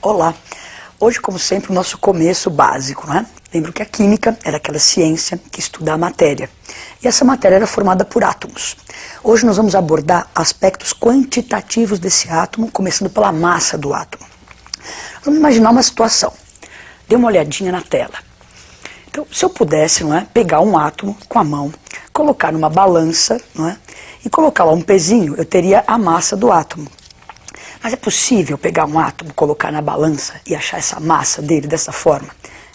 Olá! Hoje, como sempre, o nosso começo básico, não é? Lembro que a química era aquela ciência que estuda a matéria. E essa matéria era formada por átomos. Hoje nós vamos abordar aspectos quantitativos desse átomo, começando pela massa do átomo. Vamos imaginar uma situação. Dê uma olhadinha na tela. Então, se eu pudesse, não é, pegar um átomo com a mão, colocar numa balança, não é, e colocar lá um pezinho, eu teria a massa do átomo. Mas é possível pegar um átomo, colocar na balança e achar essa massa dele dessa forma?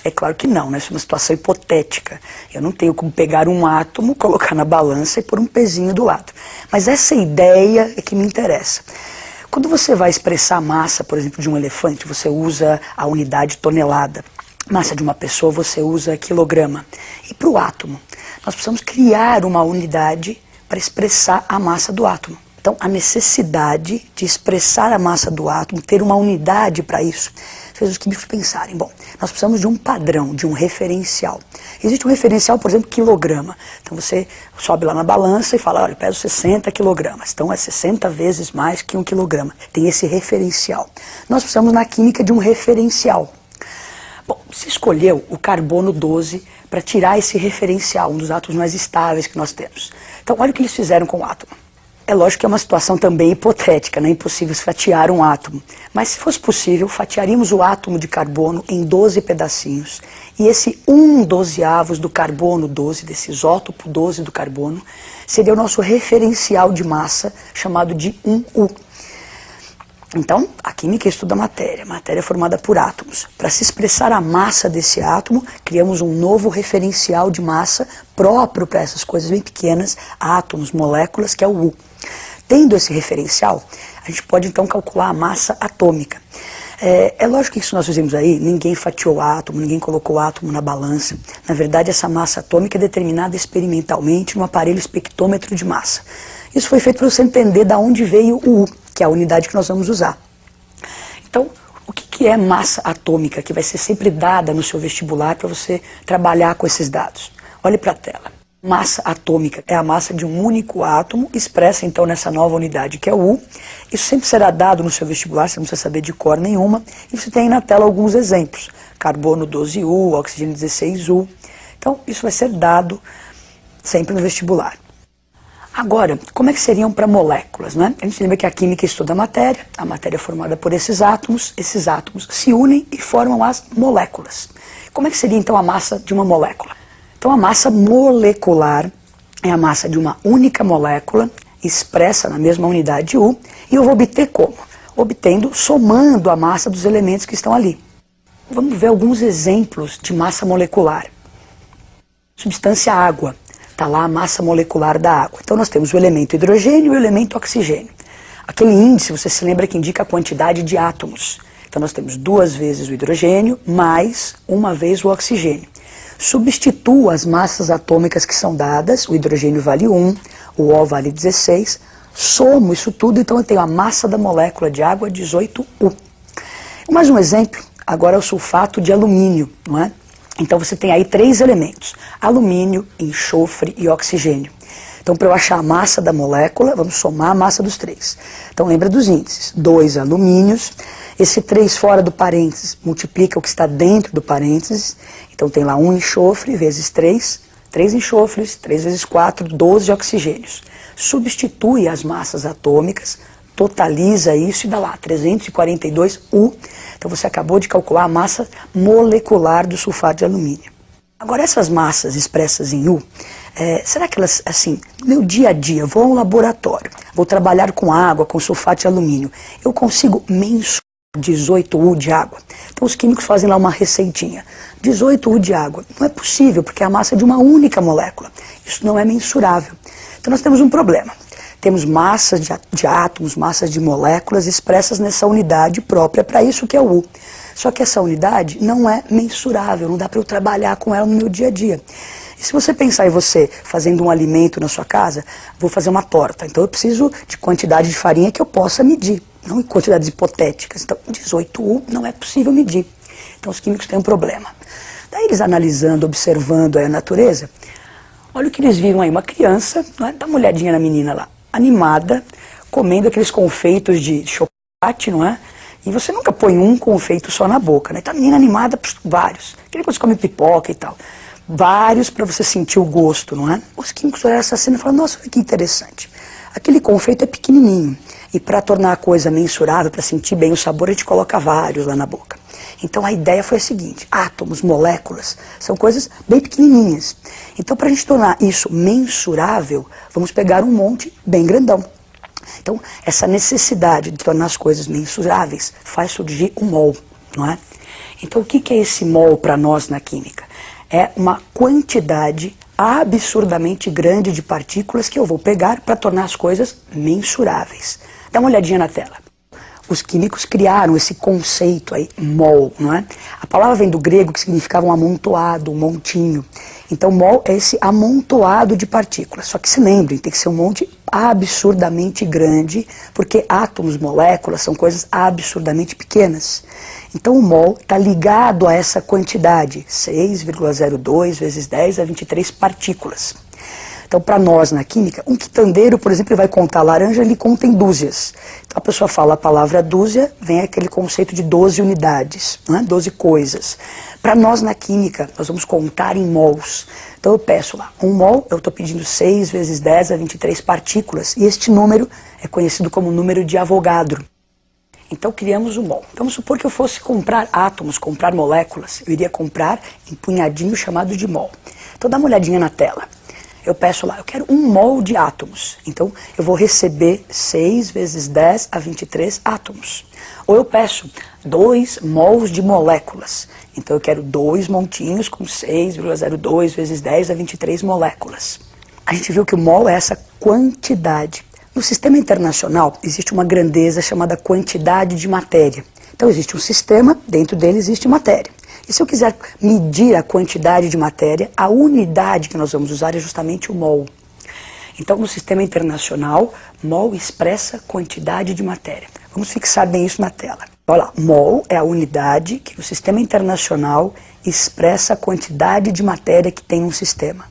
É claro que não, né? Isso é uma situação hipotética. Eu não tenho como pegar um átomo, colocar na balança e pôr um pezinho do lado. Mas essa ideia é que me interessa. Quando você vai expressar a massa, por exemplo, de um elefante, você usa a unidade tonelada. Massa de uma pessoa, você usa quilograma. E para o átomo, nós precisamos criar uma unidade para expressar a massa do átomo. Então, a necessidade de expressar a massa do átomo, ter uma unidade para isso, fez os químicos pensarem, bom, nós precisamos de um padrão, de um referencial. Existe um referencial, por exemplo, quilograma. Então você sobe lá na balança e fala, olha, eu peso 60 quilogramas. Então é 60 vezes mais que 1 quilograma. Tem esse referencial. Nós precisamos na química de um referencial. Bom, se escolheu o carbono 12 para tirar esse referencial, um dos átomos mais estáveis que nós temos. Então olha o que eles fizeram com o átomo. É lógico que é uma situação também hipotética, não é impossível fatiar um átomo. Mas se fosse possível, fatiaríamos o átomo de carbono em 12 pedacinhos. E esse 1/12 do carbono 12, desse isótopo 12 do carbono, seria o nosso referencial de massa, chamado de 1U. Então, a química estuda a matéria é formada por átomos. Para se expressar a massa desse átomo, criamos um novo referencial de massa próprio para essas coisas bem pequenas, átomos, moléculas, que é o U. Tendo esse referencial, a gente pode então calcular a massa atômica. É lógico que isso nós fizemos aí, ninguém fatiou átomo, ninguém colocou átomo na balança. Na verdade, essa massa atômica é determinada experimentalmente no aparelho espectrômetro de massa. Isso foi feito para você entender de onde veio o U, que é a unidade que nós vamos usar. Então, o que é massa atômica, que vai ser sempre dada no seu vestibular para você trabalhar com esses dados? Olhe para a tela. Massa atômica é a massa de um único átomo, expressa então nessa nova unidade que é o U. Isso sempre será dado no seu vestibular, você não precisa saber de cor nenhuma. E você tem aí na tela alguns exemplos. Carbono 12U, oxigênio 16U. Então, isso vai ser dado sempre no vestibular. Agora, como é que seriam para moléculas, né? A gente lembra que a química estuda a matéria é formada por esses átomos se unem e formam as moléculas. Como é que seria então a massa de uma molécula? Então a massa molecular é a massa de uma única molécula, expressa na mesma unidade U, e eu vou obter como? Obtendo, somando a massa dos elementos que estão ali. Vamos ver alguns exemplos de massa molecular. Substância água. Está lá a massa molecular da água. Então nós temos o elemento hidrogênio e o elemento oxigênio. Aquele índice, você se lembra que indica a quantidade de átomos. Então nós temos 2 vezes o hidrogênio mais 1 vez o oxigênio. Substitua as massas atômicas que são dadas, o hidrogênio vale 1, o O vale 16, somo isso tudo, então eu tenho a massa da molécula de água 18U. Mais um exemplo, agora é o sulfato de alumínio, não é? Então você tem aí 3 elementos, alumínio, enxofre e oxigênio. Então para eu achar a massa da molécula, vamos somar a massa dos 3. Então lembra dos índices, 2 alumínios, esse 3 fora do parênteses multiplica o que está dentro do parênteses, então tem lá 1 enxofre vezes 3 enxofres, 3 vezes 4, 12 oxigênios. Substitui as massas atômicas, totaliza isso e dá lá 342U. Então você acabou de calcular a massa molecular do sulfato de alumínio. Agora essas massas expressas em U, será que elas, assim, no meu dia a dia, vou a um laboratório, vou trabalhar com água, com sulfato de alumínio, eu consigo mensurar 18U de água? Então os químicos fazem lá uma receitinha. 18U de água. Não é possível, porque é a massa de uma única molécula. Isso não é mensurável. Então nós temos um problema. Temos massas de átomos, massas de moléculas expressas nessa unidade própria para isso que é o U. Só que essa unidade não é mensurável, não dá para eu trabalhar com ela no meu dia a dia. E se você pensar em você fazendo um alimento na sua casa, vou fazer uma torta, então eu preciso de quantidade de farinha que eu possa medir, não em quantidades hipotéticas. Então 18U não é possível medir. Então os químicos têm um problema. Daí eles analisando, observando a natureza, olha o que eles viram aí, uma criança, não é? Dá uma olhadinha na menina lá, animada, comendo aqueles confeitos de chocolate, não é? E você nunca põe um confeito só na boca, né? Tá a menina animada, vários. Aquele quando você come pipoca e tal. Vários para você sentir o gosto, não é? Os químicos olharam essa cena e falaram, nossa, que interessante. Aquele confeito é pequenininho. E para tornar a coisa mensurável, para sentir bem o sabor, a gente coloca vários lá na boca. Então a ideia foi a seguinte, átomos, moléculas, são coisas bem pequenininhas. Então para a gente tornar isso mensurável, vamos pegar um monte bem grandão. Então essa necessidade de tornar as coisas mensuráveis faz surgir o mol, não é? Então o que é esse mol para nós na química? É uma quantidade absurdamente grande de partículas que eu vou pegar para tornar as coisas mensuráveis. Dá uma olhadinha na tela. Os químicos criaram esse conceito aí, mol, não é? A palavra vem do grego que significava um amontoado, um montinho. Então mol é esse amontoado de partículas. Só que se lembrem, tem que ser um monte absurdamente grande, porque átomos, moléculas, são coisas absurdamente pequenas. Então o mol está ligado a essa quantidade, 6,02 vezes 10 a 23 partículas. Então, para nós na química, um quitandeiro, por exemplo, ele vai contar laranja, ele conta em dúzias. Então a pessoa fala a palavra dúzia, vem aquele conceito de 12 unidades, não é? 12 coisas. Para nós na química, nós vamos contar em mols. Então eu peço lá, um mol, eu estou pedindo 6 vezes 10 a 23 partículas, e este número é conhecido como número de Avogadro. Então criamos o mol. Vamos supor que eu fosse comprar átomos, comprar moléculas, eu iria comprar em punhadinho chamado de mol. Então dá uma olhadinha na tela. Eu peço lá, eu quero 1 mol de átomos. Então, eu vou receber 6 vezes 10 a 23 átomos. Ou eu peço 2 mols de moléculas. Então, eu quero 2 montinhos com 6,02 vezes 10 a 23 moléculas. A gente viu que o mol é essa quantidade. No sistema internacional, existe uma grandeza chamada quantidade de matéria. Então, existe um sistema, dentro dele existe matéria. E se eu quiser medir a quantidade de matéria, a unidade que nós vamos usar é justamente o mol. Então, no sistema internacional, mol expressa quantidade de matéria. Vamos fixar bem isso na tela. Olha lá, mol é a unidade que no sistema internacional expressa a quantidade de matéria que tem um sistema.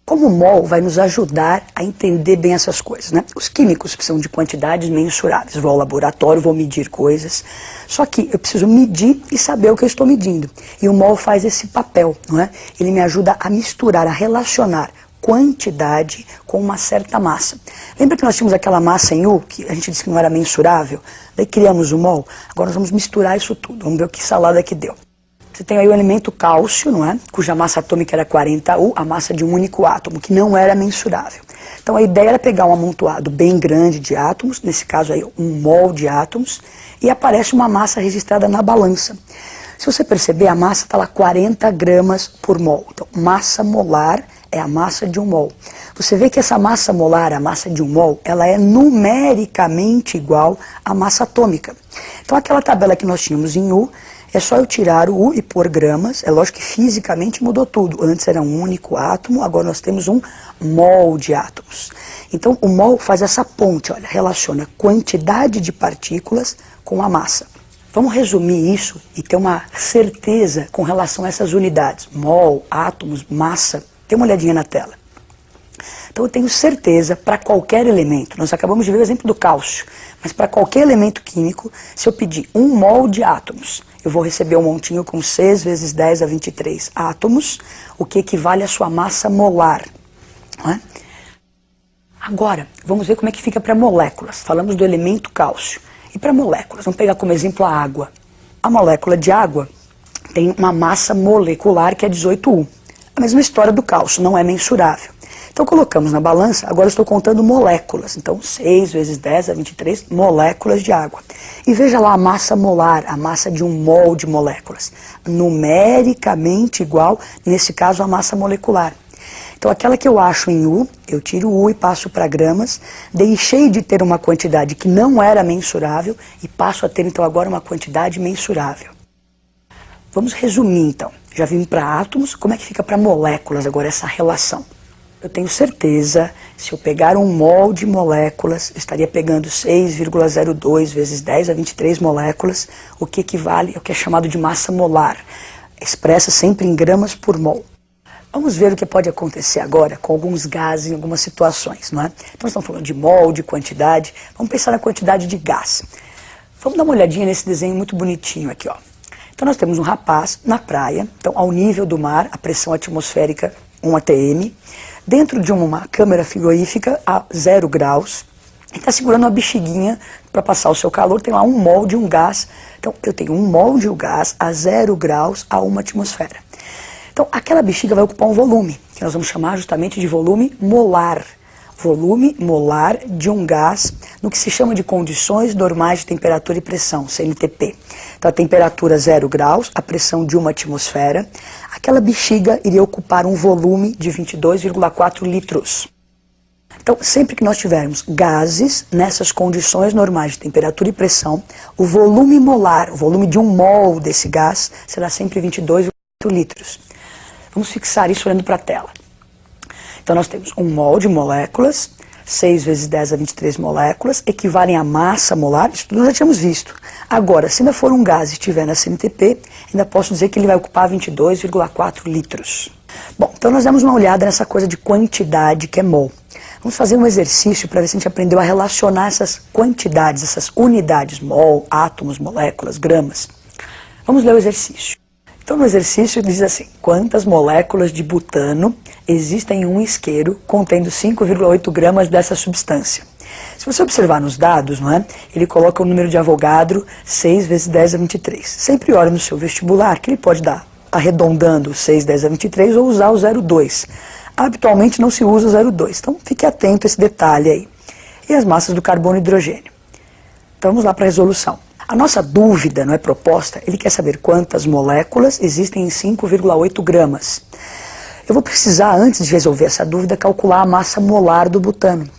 Como o mol vai nos ajudar a entender bem essas coisas, né? Os químicos precisam de quantidades mensuráveis. Vou ao laboratório, vou medir coisas. Só que eu preciso medir e saber o que eu estou medindo. E o mol faz esse papel, não é? Ele me ajuda a misturar, a relacionar quantidade com uma certa massa. Lembra que nós tínhamos aquela massa em U, que a gente disse que não era mensurável? Daí criamos o mol. Agora nós vamos misturar isso tudo. Vamos ver o que salada que deu. Você tem aí o elemento cálcio, não é? Cuja massa atômica era 40U, a massa de um único átomo, que não era mensurável. Então a ideia era pegar um amontoado bem grande de átomos, nesse caso aí 1 mol de átomos, e aparece uma massa registrada na balança. Se você perceber, a massa está lá 40 gramas por mol. Então massa molar é a massa de 1 mol. Você vê que essa massa molar, a massa de 1 mol, ela é numericamente igual à massa atômica. Então aquela tabela que nós tínhamos em U, é só eu tirar o U e pôr gramas. É lógico que fisicamente mudou tudo. Antes era um único átomo, agora nós temos 1 mol de átomos. Então o mol faz essa ponte, olha, relaciona quantidade de partículas com a massa. Vamos resumir isso e ter uma certeza com relação a essas unidades. Mol, átomos, massa. Dê uma olhadinha na tela. Então eu tenho certeza para qualquer elemento, nós acabamos de ver o exemplo do cálcio, mas para qualquer elemento químico, se eu pedir 1 mol de átomos, eu vou receber um montinho com 6 vezes 10 a 23 átomos, o que equivale à sua massa molar. Não é? Agora, vamos ver como é que fica para moléculas. Falamos do elemento cálcio. E para moléculas, vamos pegar como exemplo a água. A molécula de água tem uma massa molecular que é 18U. A mesma história do cálcio, não é mensurável. Então colocamos na balança, agora eu estou contando moléculas. Então 6 vezes 10 a 23 moléculas de água. E veja lá a massa molar, a massa de 1 mol de moléculas. Numericamente igual, nesse caso, à massa molecular. Então aquela que eu acho em U, eu tiro o U e passo para gramas, deixei de ter uma quantidade que não era mensurável e passo a ter então agora uma quantidade mensurável. Vamos resumir então. Já vimos para átomos, como é que fica para moléculas agora essa relação? Eu tenho certeza, se eu pegar 1 mol de moléculas, eu estaria pegando 6,02 vezes 10 a 23 moléculas, o que equivale ao que é chamado de massa molar, expressa sempre em gramas por mol. Vamos ver o que pode acontecer agora com alguns gases em algumas situações, não é? Então nós estamos falando de mol, de quantidade, vamos pensar na quantidade de gás. Vamos dar uma olhadinha nesse desenho muito bonitinho aqui, ó. Então nós temos um rapaz na praia, então ao nível do mar, a pressão atmosférica 1 atm, dentro de uma câmara frigorífica a 0 graus, e está segurando uma bexiguinha para passar o seu calor, tem lá um mol de um gás. Então eu tenho um mol de um gás a 0 graus a 1 atmosfera. Então aquela bexiga vai ocupar um volume, que nós vamos chamar justamente de volume molar. Volume molar de um gás no que se chama de condições normais de temperatura e pressão, CNTP. Então a temperatura 0 graus, a pressão de 1 atmosfera, aquela bexiga iria ocupar um volume de 22,4 litros. Então sempre que nós tivermos gases nessas condições normais de temperatura e pressão, o volume molar, o volume de um mol desse gás, será sempre 22,4 litros. Vamos fixar isso olhando para a tela. Então nós temos um mol de moléculas, 6 vezes 10 a 23 moléculas, equivalem à massa molar, isso tudo nós já tínhamos visto. Agora, se ainda for um gás e estiver na CNTP, ainda posso dizer que ele vai ocupar 22,4 litros. Bom, então nós demos uma olhada nessa coisa de quantidade que é mol. Vamos fazer um exercício para ver se a gente aprendeu a relacionar essas quantidades, essas unidades, mol, átomos, moléculas, gramas. Vamos ler o exercício. Então no exercício diz assim: quantas moléculas de butano existem em um isqueiro contendo 5,8 gramas dessa substância? Se você observar nos dados, não é? Ele coloca o número de Avogadro 6 vezes 10 a 23. Sempre olha no seu vestibular que ele pode dar arredondando 6, 10 a 23 ou usar o 0,2. Habitualmente não se usa o 0,2, então fique atento a esse detalhe aí. E as massas do carbono e hidrogênio. Então vamos lá para a resolução. A nossa dúvida, não é proposta, ele quer saber quantas moléculas existem em 5,8 gramas. Eu vou precisar, antes de resolver essa dúvida, calcular a massa molar do butano.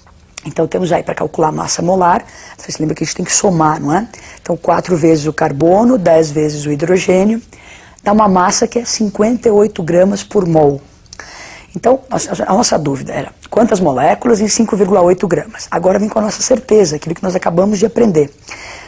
Então temos aí para calcular a massa molar, você se lembra que a gente tem que somar, não é? Então 4 vezes o carbono, 10 vezes o hidrogênio, dá uma massa que é 58 gramas por mol. Então, a nossa dúvida era quantas moléculas em 5,8 gramas. Agora vem com a nossa certeza, aquilo que nós acabamos de aprender.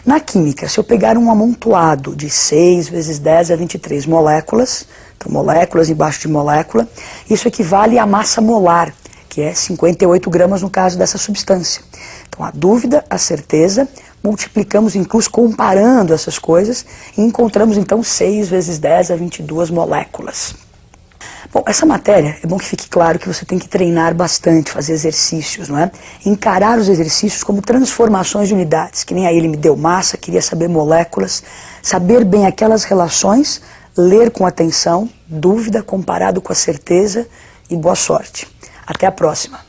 Na química, se eu pegar um amontoado de 6 vezes 10 a 23 moléculas, então moléculas embaixo de molécula, isso equivale à massa molar, que é 58 gramas no caso dessa substância. Então a dúvida, a certeza, multiplicamos incluso comparando essas coisas e encontramos então 6 vezes 10 a 22 moléculas. Bom, essa matéria, é bom que fique claro que você tem que treinar bastante, fazer exercícios, não é? Encarar os exercícios como transformações de unidades, que nem aí ele me deu massa, queria saber moléculas, saber bem aquelas relações, ler com atenção, dúvida comparado com a certeza e boa sorte. Até a próxima.